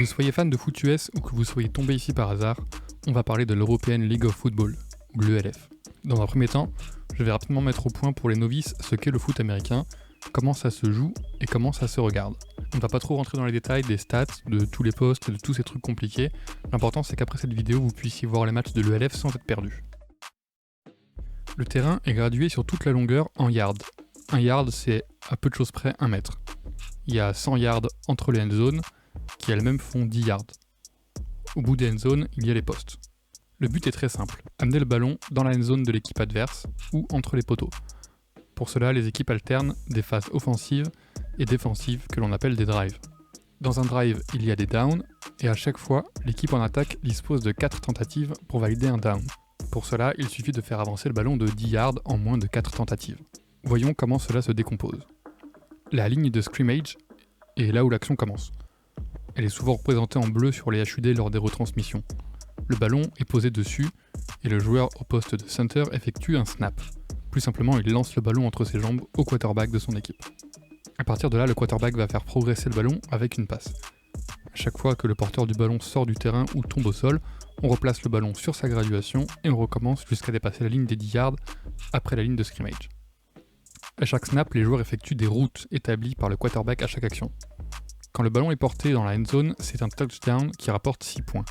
vous soyez fan de foot US ou que vous soyez tombé ici par hasard, on va parler de l'European League of Football, ou l'ELF. Dans un premier temps, je vais rapidement mettre au point pour les novices ce qu'est le foot américain, comment ça se joue et comment ça se regarde. On ne va pas trop rentrer dans les détails des stats, de tous les postes et de tous ces trucs compliqués. L'important c'est qu'après cette vidéo, vous puissiez voir les matchs de l'ELF sans être perdu. Le terrain est gradué sur toute la longueur en yards. Un yard, c'est à peu de choses près 1 mètre. Il y a 100 yards entre les end zones, qui elles-mêmes font 10 yards. Au bout des end zones, il y a les postes. Le but est très simple, amener le ballon dans la end zone de l'équipe adverse ou entre les poteaux. Pour cela, les équipes alternent des phases offensives et défensives que l'on appelle des drives. Dans un drive, il y a des downs, et à chaque fois, l'équipe en attaque dispose de 4 tentatives pour valider un down. Pour cela, il suffit de faire avancer le ballon de 10 yards en moins de 4 tentatives. Voyons comment cela se décompose. La ligne de scrimmage est là où l'action commence. Elle est souvent représentée en bleu sur les HUD lors des retransmissions. Le ballon est posé dessus, et le joueur au poste de center effectue un snap. Plus simplement, il lance le ballon entre ses jambes au quarterback de son équipe. À partir de là, le quarterback va faire progresser le ballon avec une passe. À chaque fois que le porteur du ballon sort du terrain ou tombe au sol, on replace le ballon sur sa graduation et on recommence jusqu'à dépasser la ligne des 10 yards après la ligne de scrimmage. À chaque snap, les joueurs effectuent des routes établies par le quarterback à chaque action. Quand le ballon est porté dans la end zone, c'est un touchdown qui rapporte 6 points.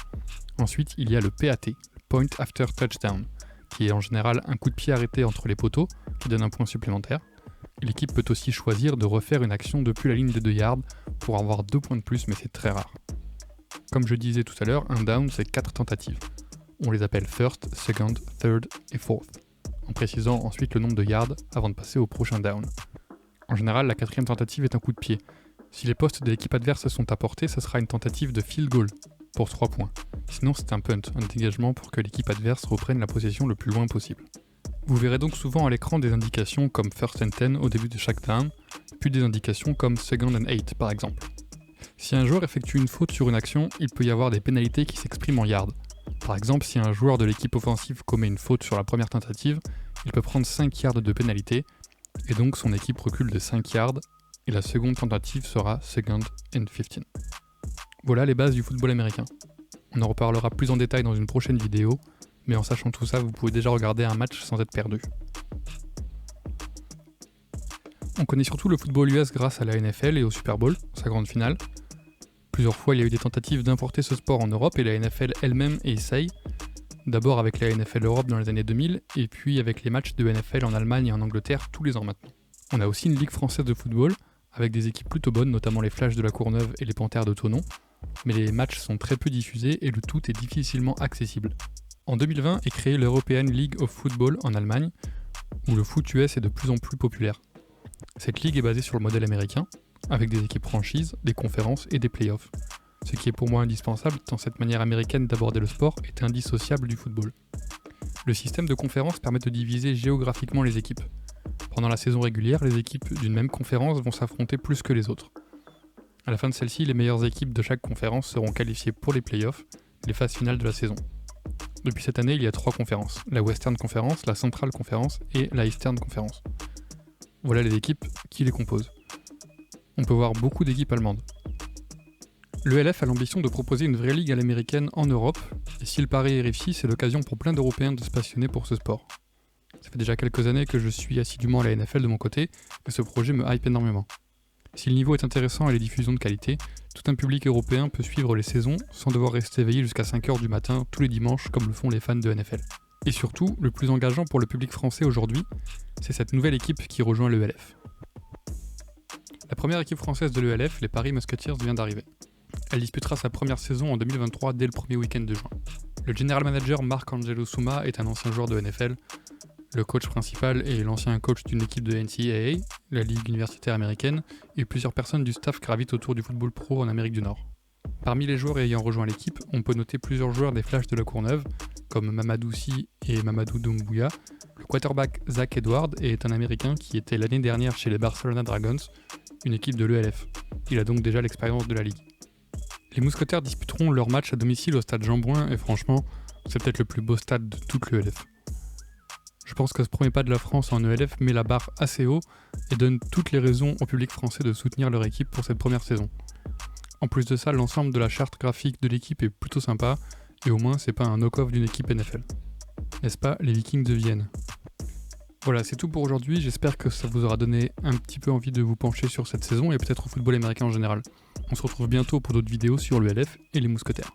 Ensuite, il y a le PAT, Point After Touchdown, qui est en général un coup de pied arrêté entre les poteaux, qui donne un point supplémentaire. L'équipe peut aussi choisir de refaire une action depuis la ligne des 2 yards pour avoir 2 points de plus, mais c'est très rare. Comme je disais tout à l'heure, un down c'est 4 tentatives. On les appelle first, second, third et fourth, en précisant ensuite le nombre de yards avant de passer au prochain down. En général, la 4e tentative est un coup de pied. Si les postes de l'équipe adverse sont apportés, ce sera une tentative de field goal pour 3 points. Sinon, c'est un punt, un dégagement pour que l'équipe adverse reprenne la possession le plus loin possible. Vous verrez donc souvent à l'écran des indications comme first and 10 au début de chaque down, puis des indications comme second and 8 par exemple. Si un joueur effectue une faute sur une action, il peut y avoir des pénalités qui s'expriment en yards. Par exemple, si un joueur de l'équipe offensive commet une faute sur la première tentative, il peut prendre 5 yards de pénalité, et donc son équipe recule de 5 yards, et la seconde tentative sera second and 15. Voilà les bases du football américain. On en reparlera plus en détail dans une prochaine vidéo, mais en sachant tout ça, vous pouvez déjà regarder un match sans être perdu. On connaît surtout le football US grâce à la NFL et au Super Bowl, sa grande finale. Plusieurs fois, il y a eu des tentatives d'importer ce sport en Europe et la NFL elle-même essaye. D'abord avec la NFL Europe dans les années 2000, et puis avec les matchs de NFL en Allemagne et en Angleterre tous les ans maintenant. On a aussi une ligue française de football, avec des équipes plutôt bonnes, notamment les Flash de la Courneuve et les Panthères de Thonon, mais les matchs sont très peu diffusés et le tout est difficilement accessible. En 2020 est créée l'European League of Football en Allemagne, où le foot US est de plus en plus populaire. Cette ligue est basée sur le modèle américain, avec des équipes franchises, des conférences et des playoffs. Ce qui est pour moi indispensable, tant cette manière américaine d'aborder le sport est indissociable du football. Le système de conférences permet de diviser géographiquement les équipes. Pendant la saison régulière, les équipes d'une même conférence vont s'affronter plus que les autres. À la fin de celle-ci, les meilleures équipes de chaque conférence seront qualifiées pour les playoffs, les phases finales de la saison. Depuis cette année, il y a 3 conférences, la Western Conference, la Central Conference et la Eastern Conference. Voilà les équipes qui les composent. On peut voir beaucoup d'équipes allemandes. L'ELF a l'ambition de proposer une vraie ligue à l'américaine en Europe, et si le pari est réussi, c'est l'occasion pour plein d'Européens de se passionner pour ce sport. Ça fait déjà quelques années que je suis assidûment à la NFL de mon côté, et ce projet me hype énormément. Si le niveau est intéressant et les diffusions de qualité, tout un public européen peut suivre les saisons sans devoir rester éveillé jusqu'à 5h du matin tous les dimanches comme le font les fans de NFL. Et surtout, le plus engageant pour le public français aujourd'hui, c'est cette nouvelle équipe qui rejoint l'ELF. La première équipe française de l'ELF, les Paris Musketeers, vient d'arriver. Elle disputera sa première saison en 2023 dès le premier week-end de juin. Le general manager Marc-Angelo Souma est un ancien joueur de NFL. Le coach principal est l'ancien coach d'une équipe de NCAA, la ligue universitaire américaine, et plusieurs personnes du staff gravitent autour du football pro en Amérique du Nord. Parmi les joueurs ayant rejoint l'équipe, on peut noter plusieurs joueurs des Flash de la Courneuve, comme Mamadou Sy et Mamadou Doumbouya. Le quarterback Zach Edward est un Américain qui était l'année dernière chez les Barcelona Dragons, une équipe de l'ELF. Il a donc déjà l'expérience de la ligue. Les Mousquetaires disputeront leur match à domicile au stade Jean-Bouin et franchement, c'est peut-être le plus beau stade de toute l'ELF. Je pense que ce premier pas de la France en ELF met la barre assez haut et donne toutes les raisons au public français de soutenir leur équipe pour cette première saison. En plus de ça, l'ensemble de la charte graphique de l'équipe est plutôt sympa, et au moins c'est pas un knock-off d'une équipe NFL. N'est-ce pas, les Vikings de Vienne? Voilà, c'est tout pour aujourd'hui, j'espère que ça vous aura donné un petit peu envie de vous pencher sur cette saison et peut-être au football américain en général. On se retrouve bientôt pour d'autres vidéos sur l'ULF et les mousquetaires.